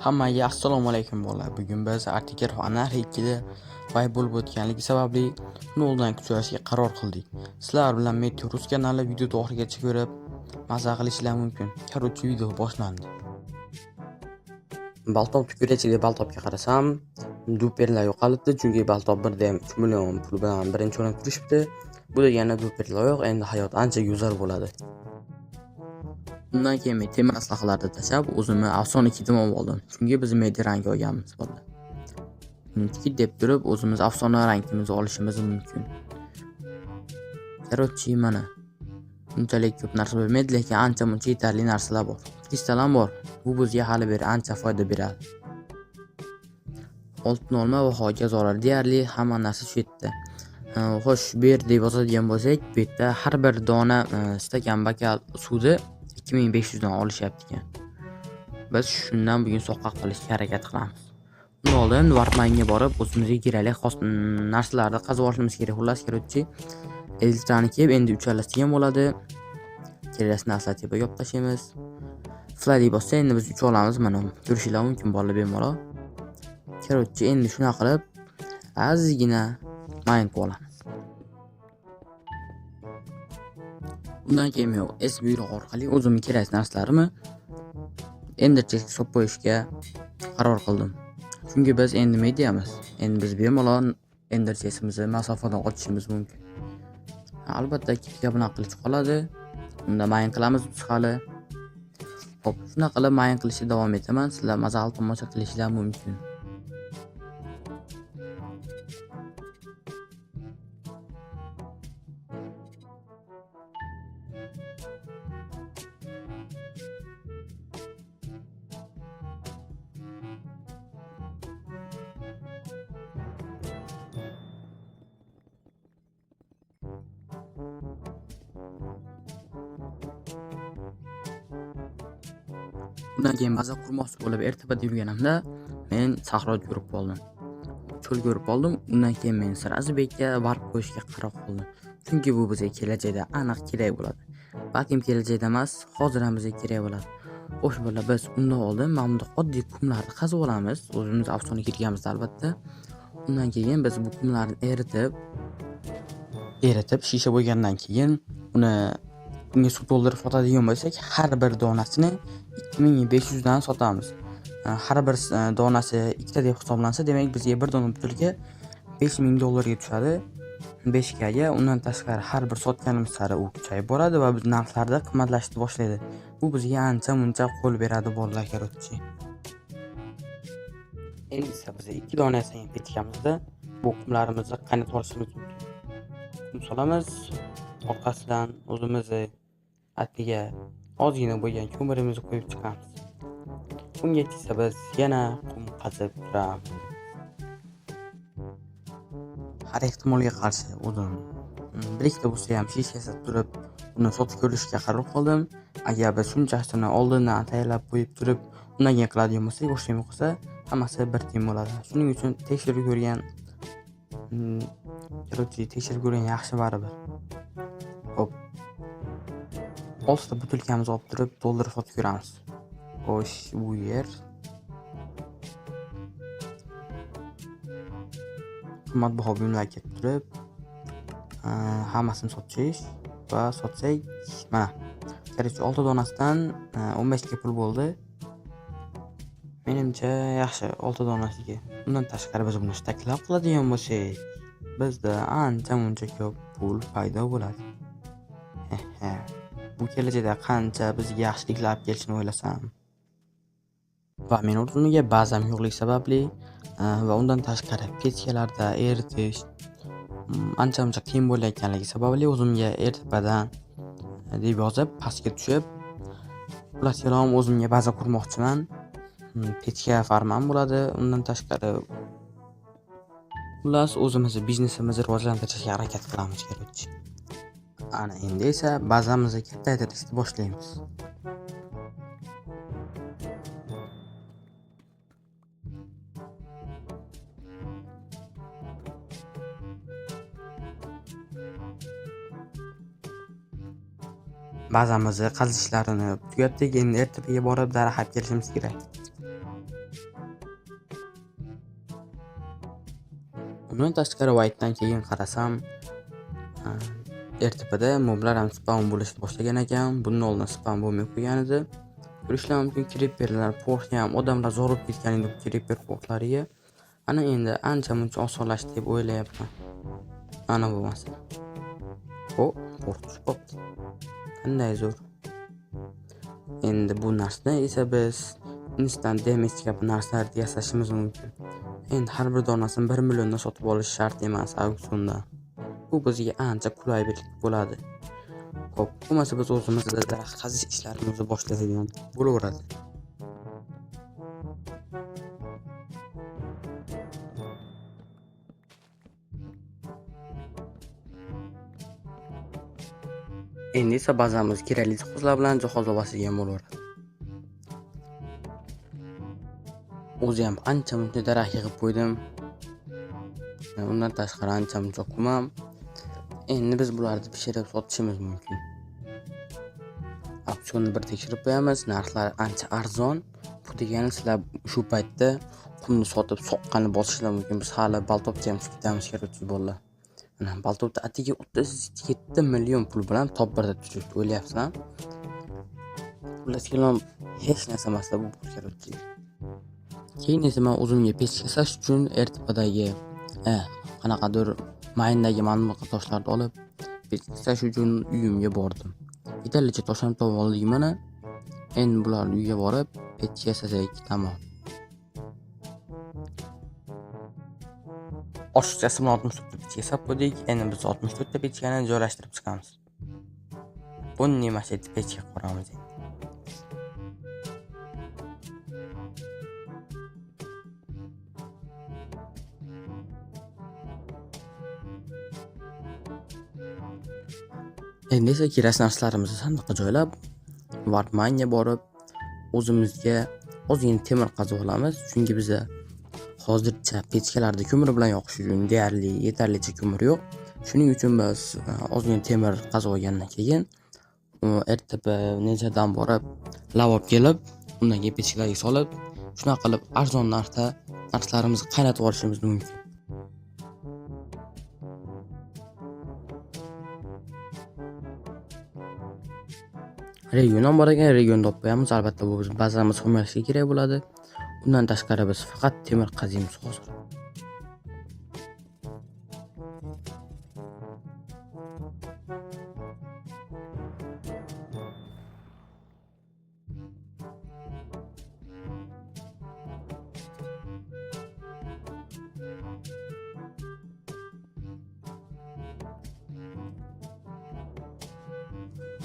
Hammaga assalomu alaykum bolalar. Bugun biz Artiker va Anarxiya 2da vay bo'lib o'tganligi sababli noldan kuchayishga qaror qildik. Sizlar bilan Meteorus kanali videoni oxirigacha ko'rib maza qilishlar mumkin. Korotchi video boshlandi. Baltob tugurachiga baltobga qarasam, duperlar yo'qolibdi, chunki baltob 1.3 million pul bilan birinchi o'rinda turishibdi. Bu degani duperlar yo'q, endi hayot ancha go'zal bo'ladi. Undan keyin men temir aslahalarni tashlab, o'zimni afsona kitim oldim. Chunki biz media rangi olganmiz bolalar. Kit deb turib, o'zimiz afsona rangimizni olishimiz mumkin. Korotchi mana unchalik ko'p narsa bo'lmaydi, lekin ancha-muncha yetarli narsalar bor. Kristal ham bor. Bu bizga hali bir ancha foyda beradi. Oltin olma va hoja zarar deyarli hamma narsa shu yerda. Xo'sh, bu yerda yozadigan bo'lsak, bu yerda har bir dona stakan bakal suvni 2500 dan olishyapti ekan. Biz shundan bugun soqqa qilishga harakat qilamiz. Undan oldin Warpmanga borib, o'zimizga kerakli xos narsalarni qazib olishimiz kerak. Xullas, Korotchi eltrani kelib, endi uchalasiga ham bo'ladi. Kerakli narsalarni tepaga olib tashlaymiz. Fly bossa endi biz ucha olamiz. Mana ko'rishinglar mumkin bolalar bemalol. Korotchi endi shuna qilib ozgina mayn qilamiz. Undan keyin men S buyruq orqali o'zimga kerakli narsalarimni enderchekka solib qo'yishga qaror qildim. Chunki biz endi mediamiz. Endi biz bemalol enderchekimizni masofadan ochishimiz mumkin. Albatta kitga bunaqa qilish qoladi. Unda mayn qilamiz biz hali. Xo'p, shuna qilib mayn qilishda davom etaman. Sizlar mazal tomosha qilishingiz mumkin. Undan keyin baza qurmoqchi bo'lib ertapada yurganimda men sahro ko'rib qoldim. Cho'l ko'rib qoldim. Undan keyin men sirazi bekka varp qo'yishga qaror qildim. Chunki bu bizga kelajakda aniq kerak bo'ladi. Balkim kelajakda emas, hozir ham bizga kerak bo'ladi. Xo'sh bolalar, biz undan oldin mana bunday oddiy qumlarni qazib olamiz. O'zimiz afsona kirganmiz albatta. Undan keyin biz bu qumlarni eritib shisha bo'lgandan keyin uni bunga suv to'ldirib sotadigan bo'lsak, har bir donasini 2500 dan sotamiz. Har bir donasi ikkita deb hisoblansa, demak bizga bir dona butulka $5000 tushadi. 5 ga. Undan tashqari har bir sotganimiz sari u kuchayib boradi va biz narxlarda qimmatlashni boshlaydi. Bu bizga ancha-muncha qo'l beradi bolalar Korotchi. Endi esa biz 2 dona yasagan petkamizda bu qumlarimizni qaynatib olishimiz mumkin. Qum solamiz, orqasidan o'zimizni atiga ozgina bo'lgan ko'mirimizni qo'yib chiqamiz. Bunga esa biz yana qum qazib turamiz. Har ehtimolga qarshi o'zim birikta bo'lsa ham shishasi turib uni sotib ko'rishga qaror qildim. Agar biz shunchasini oldindan tayyorlab qo'yib turib, undan keyin qiladigan bo'lsak, o'xshamay qolsa, hammasi bir teng bo'ladi. Shuning uchun tekshirib ko'rgan Korotchi tekshirib ko'rgan yaxshi baribir. Xo'p. 6 ta butulkamizni olib turib, to'ldirib sotib ko'ramiz. Xo'sh, bu yer qimmatbaho buyumlar kelib turib, hammasini sotish va sotsak, mana Korotchi 6 donasidan 15 ga pul bo'ldi. Menimcha yaxshi 6 donasiga. Undan tashqari biz buni staklab qiladigan bo'lsak, bizda ancha-muncha ko'p pul paydo bo'ladi. Bu kelajakda qancha bizga yaxshiliklar olib kelishini o'ylasam. Va men o'zimga ba'zan yo'qlik sababli va undan tashqari petkalarda eritish ancha-muncha qiyin bo'layotganligi sababli o'zimga ertadan deb yozib pastga tushib, xullas kalom o'zimga baza qurmoqchiman. Petka farmam bo'ladi. Undan tashqari xullas o'zimizni biznesimizni rivojlantirishga harakat qilamiz Korotchi. Ana endi esa bazamizni kattaytirishni boshlaymiz. Bazamizni qazishlarini tugatdik. Endi ertaga borib daraxat kelishimiz kerak. Bundan tashqari White'dan keyin qarasam, RTPda moblar ham spam bo'lishni boshlagan ekan. Bundan oldin spam bo'lmay qo'ygan edi. Ko'rishlar mumkin, creeperlar portga ham odamlar zorib ketgan edi creeper portlariga. Ana endi ancha-muncha osonlashdi deb o'ylayapman. Ana bo'lmasa. Port tushib qopti. Qanday zo'r. Endi bu narsani esa biz instant damage kabi narsalarni yasashimiz mumkin. Endi har bir donasini 1 milliondan sotib olish shart emas auksionda. Bu bizga ancha qulaylik bo'ladi. Xo'p, bo'lmasa biz o'zimizda daraxt qazish ishlarimizni boshlaydigan bo'laveradi. Endi esa bazamiz kerakli jihozlar bilan jihozlashgan bo'laveradi. O'zi ham ancha-muncha daraxt yig'ib qo'ydim. Undan tashqari ancha-muncha qumam. Endi biz bularni pishirib sotishimiz mumkin. Auksionni bir tekshirib qo'yamiz. Narxlar ancha arzon. Bu degani sizlar shu paytda qumni sotib soqqani bosishlar mumkin. Biz hali Baltopga ham ketamiz kerak bolalar. Mana Baltopda atiga 37 million pul bilan top 1da turibdi, o'ylayapsan? Pullar kelom hech narsa emas bu kerak. Keyin esa men o'zimga pech yasash uchun RTPdagi qanaqadir mayndagi ma'lumot toshlarni olib pech yasash uchun uyimga bordim. Yetarlicha tosh ham topib oldik mana. Endi bularni uyga borib pech yasasak tamom. Oshchasi 64 ta pech yasab qo'ydik. Endi biz 64 ta pechkani joylashtirib chiqamiz. Buni masjid pechga quramiz. Endi esa kerak narsalarimizni sandiqqa joylab, Wartmanga borib, o'zimizga ozgina temir qazib olamiz, chunki bizda hozircha pechkalarda ko'mir bilan yoqish uchun deyarli yetarlicha ko'mir yo'q. Shuning uchun biz ozgina temir qazib olgandan keyin RTP nechadan borib, lava olib kelib, undan keyin pechkalarga solib, shunaqa qilib arzon narxda narsalarimizni qaynatib olishimiz mumkin. Regiondan bor ekan, regionda olib qo'yamiz. Albatta bu biz bazamiz himoyasiga kerak bo'ladi. Undan tashqari biz faqat temir qaziymiz hozir.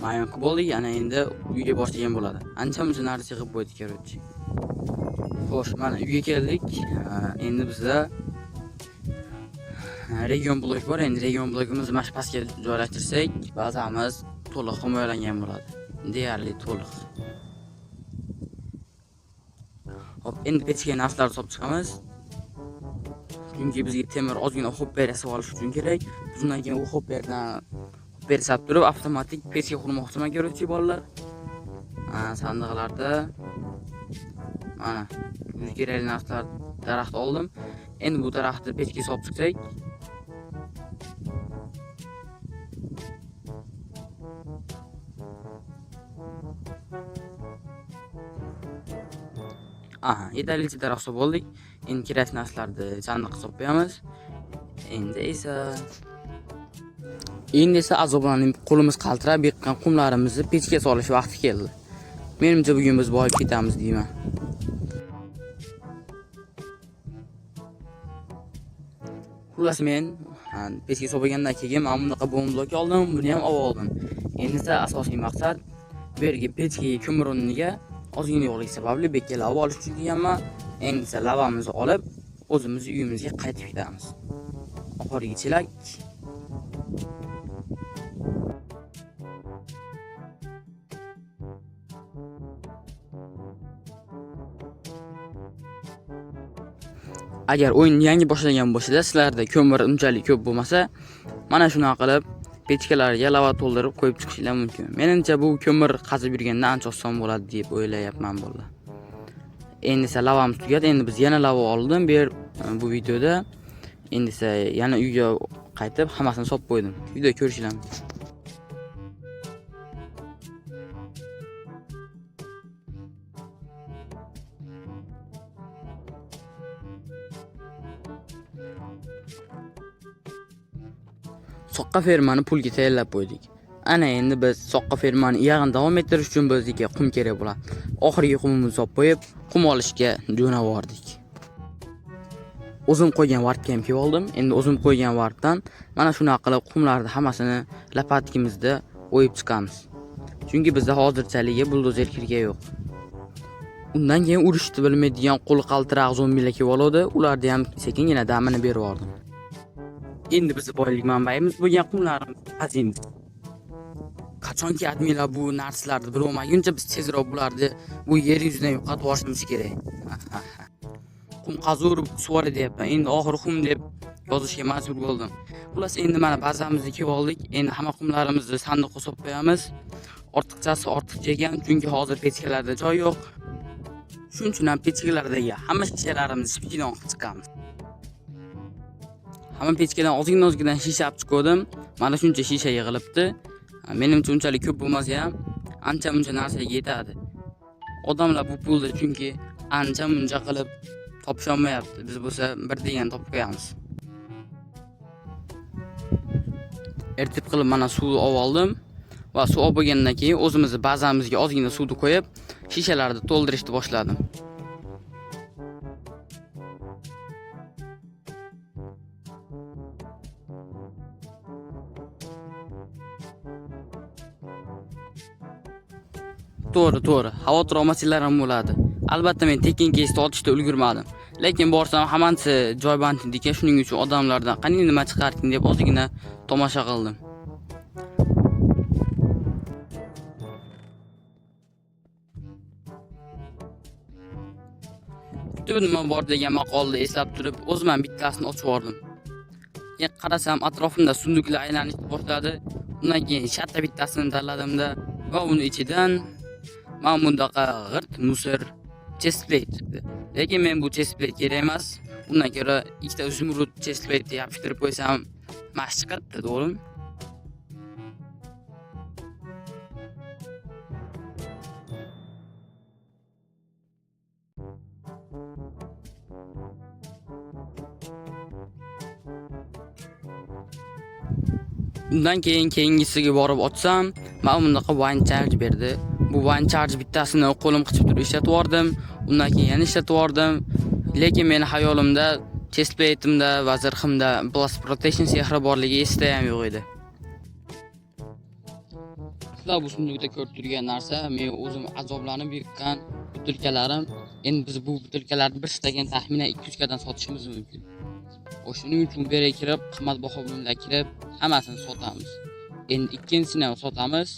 Mayon qilib oldik, ana endi uyga boshlagan bo'ladi. Ancha-muncha narsa yig'ib qo'ydik kerakchi. Xo'sh, mana uyga keldik. Endi bizda region blok bor. Endi region blokimizni mana shu pastga joylashtirsak, bazamiz to'liq himoyalangan bo'ladi. Deyarli to'liq. Xo'p, endi pechga narsalarni solib chiqamiz. Chunki bizga temir ozgina hopper yasab olish uchun kerak. Bundan keyin u hopperdan bersab turib avtomatik pechga qurmoqchiman kerakchi bolalar. Sandiqlarda mana kerakli narsalar daraxt oldim. Endi bu daraxtni pechga solib chiqsak, yetarlicha daraxt solib oldik. Endi kerakli narsalarni sandiqqa solib qo'yamiz. Endi esa azoblanib qo'limiz qaltirab yiqqan qumlarimizni pechga solish vaqti keldi. Menimcha bugun biz boyib ketamiz deyman. Xullas men pechga solgandan keyin mana bunaqa bomb blok oldim, buni ham oldim. Endi esa asosiy maqsad bu yerga pechga ko'mir o'rniga ozgina yo'qlik sababli bekka lava olish uchun kelganman. Endi esa lavamizni olib o'zimiz uyimizga qaytib ketamiz. Oxirgi chelak. Agar o'yin yangi boshlagan bo'lsa, sizlarda ko'mir unchalik ko'p bo'lmasa, mana shunaqa qilib pechkalarga lava to'ldirib qo'yib chiqishinglar mumkin. Menimcha bu ko'mir qazib yurganda ancha oson bo'ladi deb o'ylayapman bolalar. Endi esa lavamiz tugadi. Endi biz yana lava oldim bu videoda. Endi esa yana uyga qaytib hammasini solib qo'ydim. Uyda ko'rishinglar. Soqqa fermani pulga tayyorlab qo'ydik. Ana endi biz soqqa fermani iyag'ini davom ettirish uchun bizga qum kerak bo'ladi. Oxirgi qumimizni solib qo'yib, qum olishga jo'nab bordik. O'zim qo'ygan varpga ham kelib oldim. Endi o'zim qo'ygan varpdan mana shunaqa qilib qumlarni hammasini lapatkimizda o'yib chiqamiz. Chunki bizda hozirchalik buldozer kirgan yo'q. Undan keyin urishni bilmaydigan qo'l qaltiroq zombilar kelib oldi. Ularni ham sekingina damini berib yubordim. Endi biz boylik manbayimiz bo'lgan qumlarimizni qaziymiz. Qachonki adminlar bu narsalarni bilolmaguncha biz tezroq bularni bu yer yuzidan yo'qotib yuborishimiz kerak. Qum qazur suvori deyapman. Endi oxiri qum deb yozishga majbur bo'ldim. Xullas endi mana bazamizni kelib oldik. Endi hamma qumlarimizni sandiqqa solib qo'yamiz. Ortiqchasi ortiqcha ekan, chunki hozir pechkalarda joy yo'q. Shuning uchun ham pechkalardagi hamma shishalarimizni spikdan olib chiqamiz. Hamma pechkadan ozgina shisha olib chiqdim. Mana shuncha shisha yig'ilibdi. Menimcha unchalik ko'p bo'lmasa ham ancha-muncha narsaga yetadi. Odamlar bu pulni chunki ancha-muncha qilib topisholmayapti. Biz bo'lsa bir degan topib qo'yamiz. Ertib qilib mana suvni olib oldim va suv olib bo'lgandan keyin o'zimizni bazamizga ozgina suvni qo'yib, shishalarni to'ldirishni boshladim. To'g'ri, xavotir olmasanglar ham bo'ladi. Albatta men tekin kesni otishda ulgurmadim. Lekin borsam hammasi joyband ekan, shuning uchun odamlardan qani nima chiqarding deb ozgina tomosha qildim. Bitta nima bor degan maqolni eslab turib, o'zim ham bittasini ochib yubordim. Keyin qarasam atrofimda sunduqlar aylanishni boshladi. Undan keyin shatta bittasini tanladimda va uni ichidan mana bundaqa g'irt musor chestplate chiqdi. Lekin men bu chestplate kerak emas. Undan ko'ra ikkita uzumrud chestplate yopishtirib qo'ysam mash chiqadi, to'g'rimi? Undan keyin keyingisiga borib ochsam, mana bundaqa wine charge berdi. Bu wine charge bittasini qo'lim qichib turib ishlatib yubordim. Undan keyin yana ishlatib yubordim. Lekin meni xayolimda chestplate'imda va zirhimda blast protection sehri borligi esda ham yo'q edi. Sizlar bu sunduqda ko'rib turgan narsa men o'zim azoblanib yig'gan butilkalarim. Endi biz bu butilkalarni bir stakan taxminan 200 gadan sotishimiz mumkin. Shuning uchun bu yerga kirib, qimmatbaho buyumlar kirib, hammasini sotamiz. Endi ikkinchisini ham sotamiz.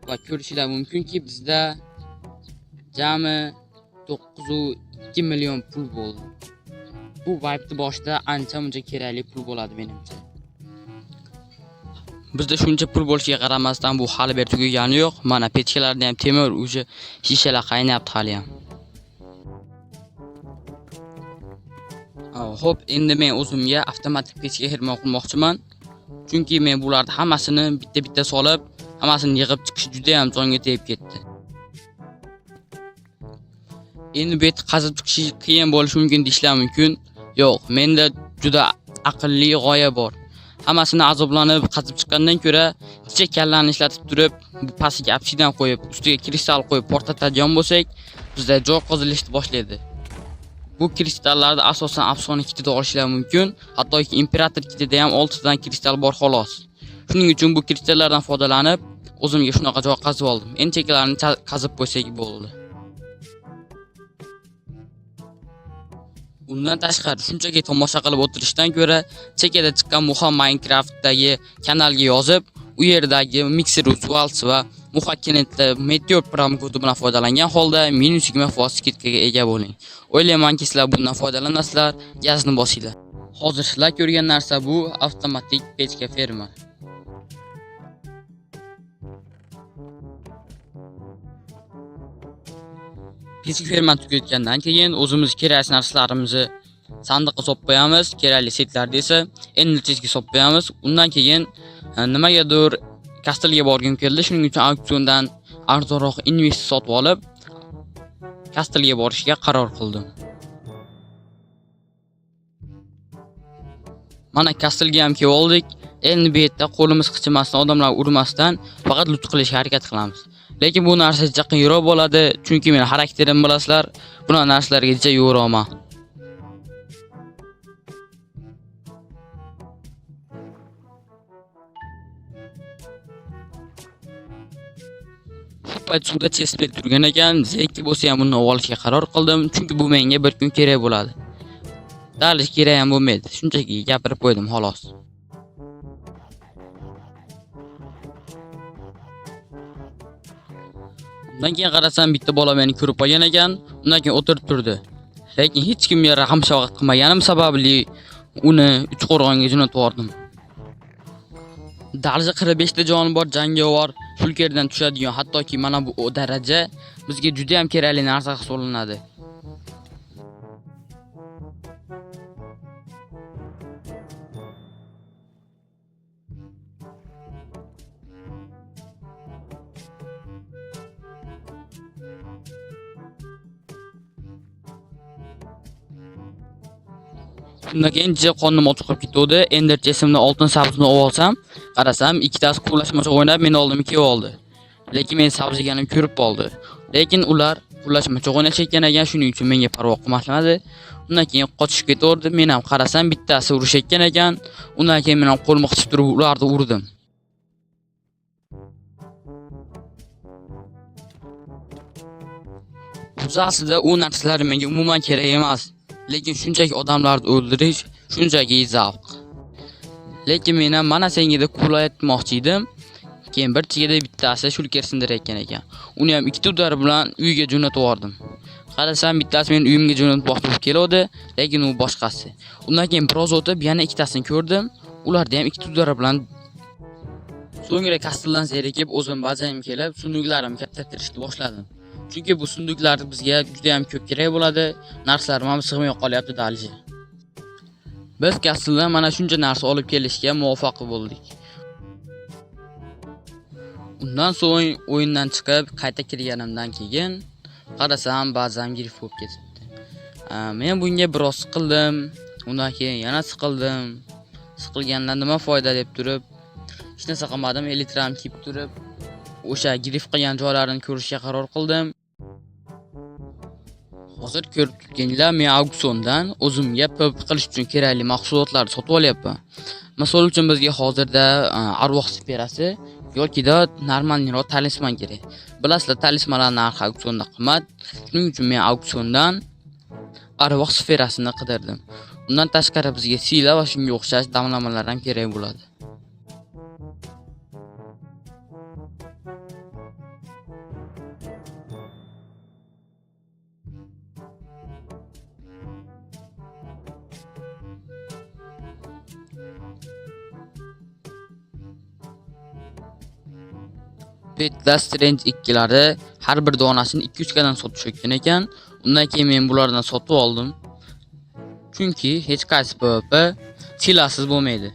Va ko'rishinglar mumkinki, bizda jami 9.2 million pul bo'ldi. Bu vibe'ni boshida ancha-muncha kerakli pul bo'ladi menimcha. Bizda shuncha pul bo'lishiga qaramasdan bu hali bir tugagani yo'q. Mana pechkalarda ham temir uji shishalar qaynayapti hali ham. Xo'p, endi men o'zimga avtomatik pechka xirmon qilmoqchiman. Chunki men bularni hammasini bitta solib, hammasini yig'ib chiqish juda ham jonga tegib ketdi. Endi bu yerda qazib chiqish qiyin bo'lishi mumkin deyishlar mumkin. Yo'q, menda juda aqlli g'oya bor. Hammasini azoblanib qazib chiqqandan ko'ra, kichik kallani ishlatib turib, bu pastiga obsidian qo'yib, ustiga kristal qo'yib portlatadigan bo'lsak, bizda joy qozilishni boshlaydi. Bu kristallarni asosan afsona kitida olishlar mumkin, hattoki imperator kitida ham 6 dan kristal bor xolos. Shuning uchun bu kristallardan foydalanib, o'zimga shunaqa joy qazib oldim. Endi cheklarni qazib qo'ysak bo'ldi. Undan tashqari shunchaki tomosha qilib o'tirishdan ko'ra, chekada chiqqan Muha Minecraftdagi kanalga yozib, u yerdagi Mixer Waltz va Muhakkinetda Meteor promokodi bilan foydalangan holda -20% skidkaga ega bo'ling. O'ylaymanki, sizlar bundan foydalanasizlar, gazni bosinglar. Hozir sizlar ko'rgan narsa bu avtomatik pechka ferma. Fizik ferment tugatgandan keyin o'zimiz kerakli narsalarimizni sandiqqa solib qo'yamiz, kerakli setlarni esa enlitesga solib qo'yamiz. Undan keyin nimagadir Kastelga borgim keldi, shuning uchun auksiondan arzonroq invest sotib olib, Kastelga borishga qaror qildim. Mana Kastelga ham kelib oldik. Endi bu yerda qo'limiz qichimasdan, odamlar urmasdan faqat lut qilishga harakat qilamiz. Lekin bu narsa juda qiyinroq bo'ladi, chunki meni xarakterim bilasizlar, bunaqa narsalarga juda yo'raman. Shu payt suvda chespel turgan ekan, zeki bo'lsa ham uni olishga qaror qildim, chunki bu menga bir kun kerak bo'ladi. Dalish kerak ham bo'lmaydi, shunchaki gapirib qo'ydim xolos. Undan keyin qarasam bitta bola meni ko'rib qolgan ekan, undan keyin o'tirib turdi. Lekin hech kimga rahm shafqat qilmaganim sababli uni Uchqo'rg'onga jo'natib yubordim. Dalda 45 ta jonivor jangovar shulkerdan tushadigan, hattoki mana bu daraja bizga juda ham kerakli narsa hisoblanadi. Shundan keyin qornim ochiq qolib ketdi. Endi chesimni oltin sabzini olsam, qarasam ikkitasi quvlashmachoq o'ynab meni oldimga kelib oldi. Lekin men sabz yeganim ko'rib qoldi. Lekin ular quvlashmachoq o'ynashayotgan ekan, shuning uchun menga parvo qilmasmadi. Undan keyin qochib ketaverdi. Men ham qarasam bittasi urushayotgan ekan. Undan keyin men ham qo'lni qichib turib ularni urdim. Aslida u narsalar menga umuman kerak emas. Lekin shunchaki odamlarni o'ldirish shunchaki zavq. Lekin men ham mana senga deb qulay etmoqchi edim. Keyin bir chigada bittasi shulker sindirayotgan ekan. Uni ham ikkita udar bilan uyga jo'natib yubordim. Qarasam bittasi meni uyimga jo'natmoqchi bo'lib keldi, lekin u boshqasi. Undan keyin biroz o'tib yana ikkitasini ko'rdim. Ularni ham ikkita udar bilan so'ngra Kasteldan zerikib o'zim bazam kelib, sunduqlarimni kattatirishni boshladim. Chunki bu sunduqlar bizga juda ham ko'p kerak bo'ladi. Narsalarimiz ham sig'may qolyapti dalji. Biz Kasteldan mana shuncha narsa olib kelishga muvaffaq bo'ldik. Undan so'ng o'yindan chiqib qayta kirganimdan keyin qarasam bazam girif bo'lib ketibdi. Men bunga biroz siqildim. Undan keyin yana siqildim. Siqilgandan nima foyda deb turib, hech narsa qilmadim, elitram kiyib turib, o'sha girif qilgan joylarini ko'rishga qaror qildim. Hozir ko'rib turganinglar, men auksiondan o'zimga PvP qilish uchun kerakli mahsulotlarni sotib olyapman. Misol uchun bizga hozirda arvoh sferasi yokida normalniroq talisman kerak. Bilasizlar, talismanlar narxi auksionda qimmat. Shuning uchun men auksiondan arvoh sferasini qidirdim. Undan tashqari bizga sila va shunga o'xshash damlamalar ham kerak bo'ladi. Betda Strange 2'lari har bir donasini 2-3 gadan sotishayotgan ekan. Undan keyin men bulardan sotib oldim. Chunki hech qaysi PvP silasiz bo'lmaydi.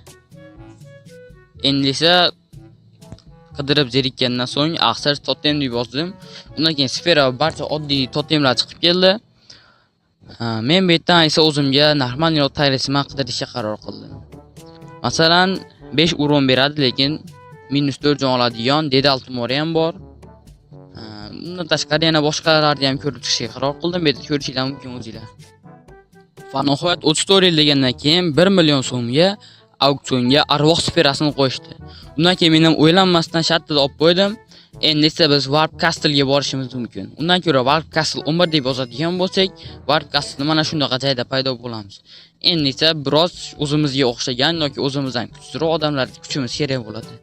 Endi esa qidirib zerikkandan so'ng Axsar totemni bosdim. Undan keyin sfera va barcha oddiy totemlar chiqib keldi. Men bu yerdan esa o'zimga normal talisman qidirishga qaror qildim. Masalan, 5 uron beradi, lekin -4 jon oladigan dedal tumori ham bor. Bundan tashqari yana boshqalarni ham ko'rib chiqishga qaror qildim. Bu yerda ko'rishingiz mumkin o'zingizlar. Va nihoyat 34 yil degandan keyin 1 million so'mga auksionga arvoh sferasini qo'yishdi. Undan keyin men ham o'ylanmasdan shartda olib qo'ydim. Endi esa biz Warp Castle'ga borishimiz mumkin. Undan ko'ra Warp Castle 11 deb yozadigan bo'lsak, Warp Castle mana shunaqa joyda paydo bo'lamiz. Endi esa biroz o'zimizga o'xshagan yoki o'zimizdan kuchliroq odamlarga kuchimiz kerak bo'ladi.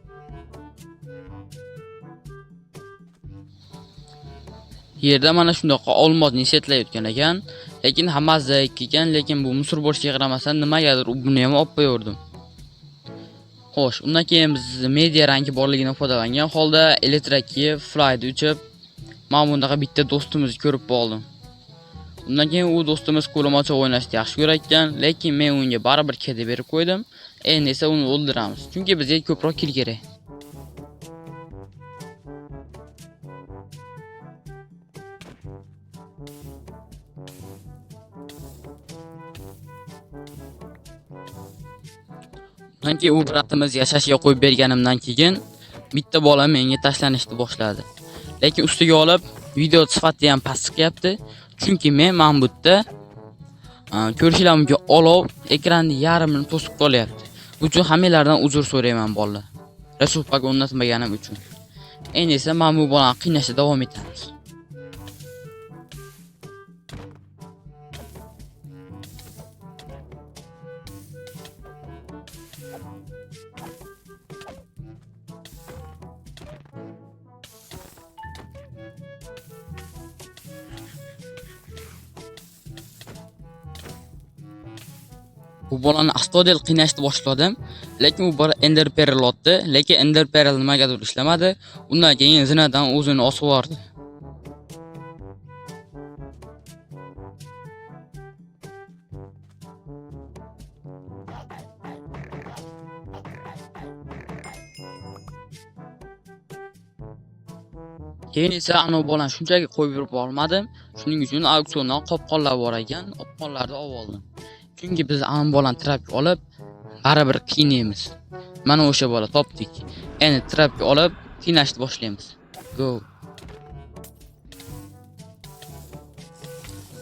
Yerda mana shundoqa olmosni setlayotgan ekan, lekin hammasi ekan, lekin bu musor bo'lishiga qaramasdan nimagadir buni ham olib qo'yardim. Xo'sh, undan keyin biz media rangi borligidan foydalangan holda Elektra Kiev Fly'da uchib Men bundaqa bitta do'stimizni ko'rib qoldim. Undan keyin u do'stimiz qo'lamacha o'ynashni yaxshi ko'rayotgan, lekin men unga baribir kedi berib qo'ydim. Endi esa uni o'ldiramiz, chunki bizga ko'proq kill kerak. Undan keyin u bratimiz yashashga qo'yib berganimdan keyin bitta bola menga tashlanishni boshladi. Lekin ustiga olib video sifati ham past chiqyapti, chunki men bu yerda ko'rishlar mumkin olov ekranni yarmini to'sib qolyapti. Bu uchun hammalardan uzr so'rayman bolalar. Resupaga o'rnatmaganim uchun. Endi esa men bu bolani qiynashda davom etamiz. Bu bolani astodil qiynashni boshladim, lekin u bola Ender Pearl otdi, lekin Ender Pearl nimagadir ishlamadi. Undan keyin zinadan o'zini osib yubordi. Keyin esa ana bolani shunchaki qo'yib yurib olmadim. Shuning uchun auksiondan qopqonlar bor ekan, qopqonlarni olib oldim. Chunki biz ana bolani trapga olib baribir qiynaymiz. Mana o'sha bola topdik. Endi trapga olib qiynashni boshlaymiz. Go.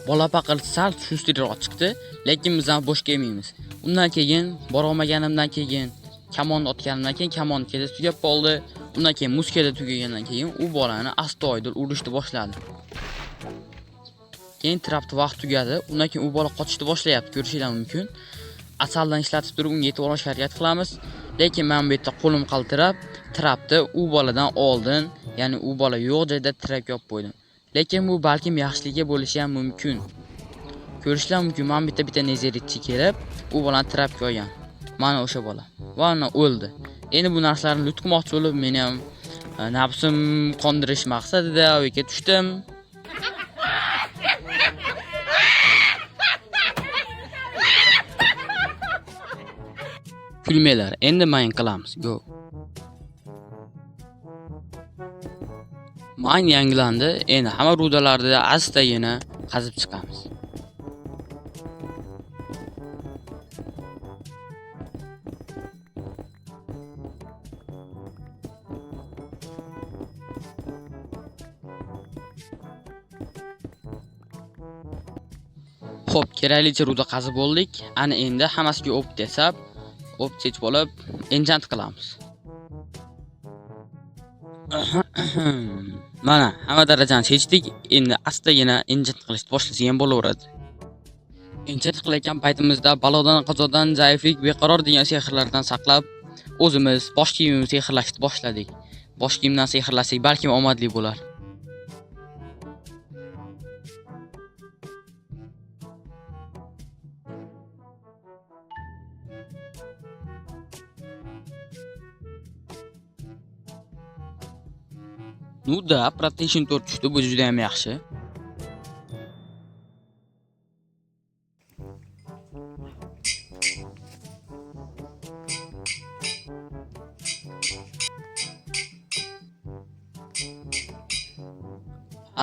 Bola paqir sal chustirroq chiqdi, lekin biz ham bo'sh kelmaymiz. Undan keyin bora olmaganimdan keyin kamon otganimdan keyin kamon keldi tugab qoldi. Undan keyin muskada tugagandan keyin u bolani astoydil urishni boshladi. Keyin trapni vaqt tugadi. Undan keyin u bola qochishni boshlayapti, ko'rishingiz mumkin. Asaldan ishlatib turib unga yetib olishga harakat qilamiz. Lekin men bu yerda qo'lim qaltirab, trapni u boladan oldin, ya'ni u bola yo'q joyda trap yopib qo'ydim. Lekin bu balkim yaxshiligi bo'lishi ham mumkin. Ko'rishingiz mumkin, men bitta nezeritchi kelib, u bolani trapga olgan. Mana o'sha bola. Va uni o'ldi. Endi bu narsalarni lutqmoqchi bo'lib, men ham nafsim qondirish maqsadida o'yga tushdim. Kulmelar, endi mayin qilamiz. Go. Mayin yangilandi. Endi hamma rudalarni asta-yana qazib chiqamiz. Xo'p, keraklicha ruda qazib oldik. Ana endi hammasiga opt desab, opt seçib olib, enchant qilamiz. Mana, hamma darajani seçdik. Endi asta-yana enchant qilishni boshlasa ham bo'laveradi. Enchant qilayotgan paytimizda balodan, qazodan, zaiflik, beqaror degan sehrlardan saqlab, o'zimiz bosh kiyimimizni sehrlashni boshladik. Bosh kiyimdan sehrlasak, balkim omadli bo'lar. Nuda Protection 4 tushdi, bu juda ham yaxshi.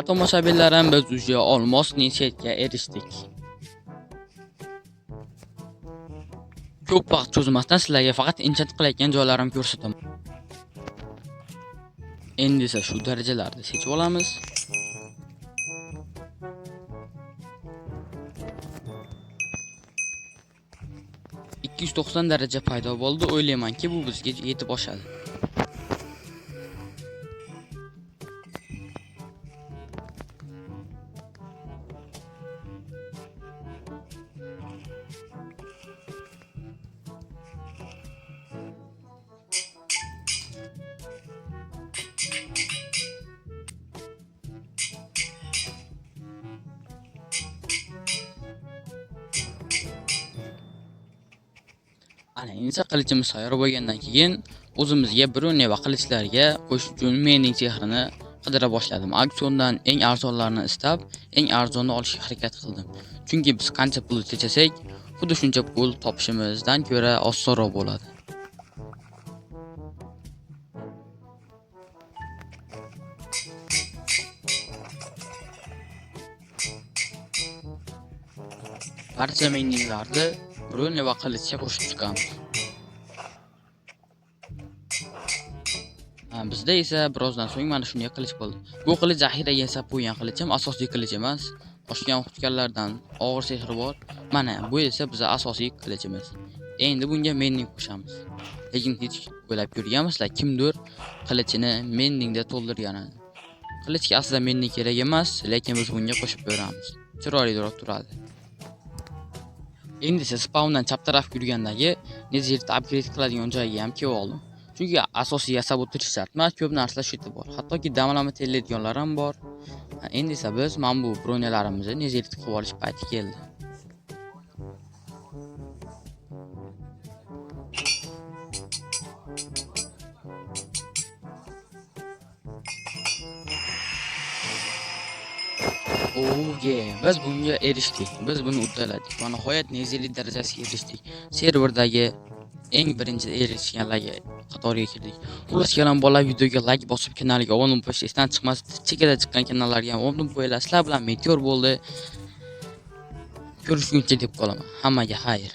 Tomoshabinlarim, biz уже olmosning setga erishdik. Ko'p vaqt cho'zmasdan sizlarga faqat enchant qilayotgan joylarimni ko'rsataman. Endi esa shu darajalarni seçib olamiz. $290 daraja paydo bo'ldi. O'ylaymanki, bu bizga yetib oshadi. Ana endi qilichimiz tayyor bo'lgandan keyin o'zimizga bir o'rneva qilichlarga qo'shish uchun mening sehrini qidira boshladim. Auksiondan eng arzonlarini istab, eng arzonni olishga harakat qildim. Chunki biz qancha pul tejasak, xuddi shuncha pul topishimizdan ko'ra osonroq bo'ladi. Barcha mendinglarni Brune va qilichga qo'shib chiqamiz. Bizda esa birozdan so'ng mana shunday qilich bo'ldi. Bu qilich zaxiraga yasab qo'ygan qilichim, asosiy qilich emas. Toshgan xutganlardan og'ir sehri bor. Mana bu esa bizning asosiy qilichimiz. Endi bunga mending qo'shamiz. Lekin hech o'ylab ko'rganmisizlar, kimdir qilichini mendingda to'ldirgan. Qilichga aslida mending kerak emas, lekin biz bunga qo'shib beramiz. Chiroyliroq turadi. Endi esa spawndan chap tarafga yurgandagi Nether'ni upgrade qiladigan joyga ham kelib oldim. Chunki asosiy yasab o'tirish shart emas, ko'p narsalar shu yerda bor. Hattoki damlama terlaydiganlar ham bor. Endi esa biz mana bu bronelarimizni Nether'ni qilib olish payti keldi. Biz bunga erishdik. Biz buni uddaladik. Va nihoyat Nether'li darajasiga erishdik. Serverdagi eng birinchi erishganlarga qatoriga kirdik. Xullas kalam bola videoga like bosib kanaliga obuna bo'lish esdan chiqmasdi. Chekada chiqqan kanallarga ham obuna bo'linglar. Sizlar bilan Meteor bo'ldi. Ko'rishguncha deb qolaman. Hammaga xayr.